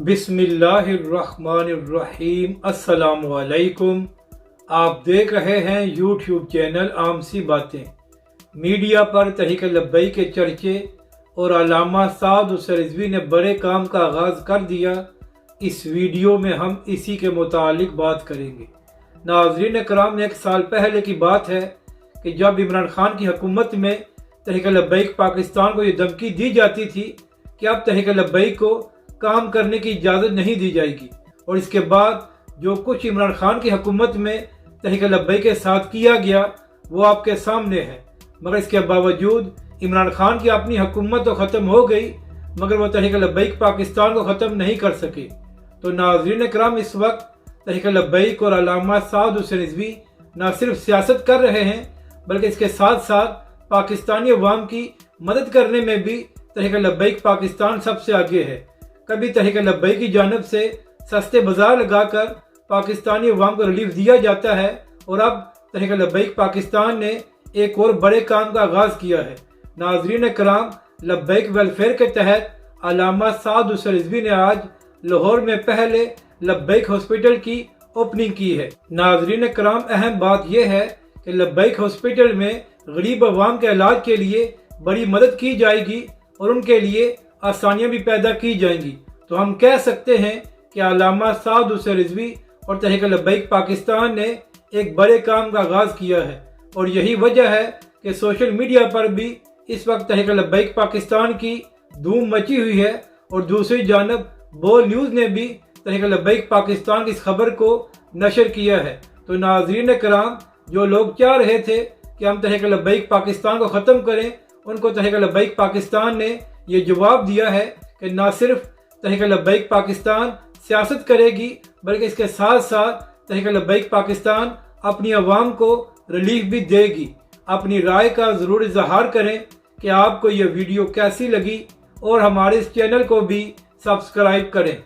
بسم اللہ الرحمن الرحیم۔ السلام علیکم۔ آپ دیکھ رہے ہیں یوٹیوب چینل عام سی باتیں۔ میڈیا پر تحریک لبیک کے چرچے اور علامہ سعد حسین رضوی نے بڑے کام کا آغاز کر دیا۔ اس ویڈیو میں ہم اسی کے متعلق بات کریں گے۔ ناظرین کرام، ایک سال پہلے کی بات ہے کہ جب عمران خان کی حکومت میں تحریک لبیک پاکستان کو یہ دھمکی دی جاتی تھی کہ اب تحریک لبیک کو کام کرنے کی اجازت نہیں دی جائے گی، اور اس کے بعد جو کچھ عمران خان کی حکومت میں تحریک لبیک کے ساتھ کیا گیا وہ آپ کے سامنے ہے۔ مگر اس کے باوجود عمران خان کی اپنی حکومت تو ختم ہو گئی، مگر وہ تحریک لبیک پاکستان کو ختم نہیں کر سکے۔ تو ناظرین کرام، اس وقت تحریک لبیک اور علامہ سعد حسین رضوی نہ صرف سیاست کر رہے ہیں بلکہ اس کے ساتھ ساتھ پاکستانی عوام کی مدد کرنے میں بھی تحریک لبیک پاکستان سب سے آگے ہے۔ کبھی تحریک لبیک کی جانب سے سستے بازار لگا کر پاکستانی عوام کو ریلیف دیا جاتا ہے، اور اب تحریک لبیک پاکستان نے ایک اور بڑے کام کا آغاز کیا ہے۔ ناظرین کرام، لبیک ویلفیئر کے تحت علامہ سعد حسین رضوی نے آج لاہور میں پہلے لبیک ہاسپٹل کی اوپننگ کی ہے۔ ناظرین کرام، اہم بات یہ ہے کہ لبیک ہاسپٹل میں غریب عوام کے علاج کے لیے بڑی مدد کی جائے گی اور ان کے لیے آسانیاں بھی پیدا کی جائیں گی۔ تو ہم کہہ سکتے ہیں کہ علامہ سعد حسین رضوی اور تحریک لبیک پاکستان نے ایک بڑے کام کا آغاز کیا ہے، اور یہی وجہ ہے کہ سوشل میڈیا پر بھی اس وقت تحریک لبیک پاکستان کی دھوم مچی ہوئی ہے، اور دوسری جانب بول نیوز نے بھی تحریک لبیک پاکستان کی اس خبر کو نشر کیا ہے۔ تو ناظرین کرام، جو لوگ چاہ رہے تھے کہ ہم تحریک لبیک پاکستان کو ختم کریں، ان کو تحریک لبیک پاکستان نے یہ جواب دیا ہے کہ نہ صرف تحریک لبیک پاکستان سیاست کرے گی بلکہ اس کے ساتھ ساتھ تحریک لبیک پاکستان اپنی عوام کو ریلیف بھی دے گی۔ اپنی رائے کا ضرور اظہار کریں کہ آپ کو یہ ویڈیو کیسی لگی، اور ہمارے اس چینل کو بھی سبسکرائب کریں۔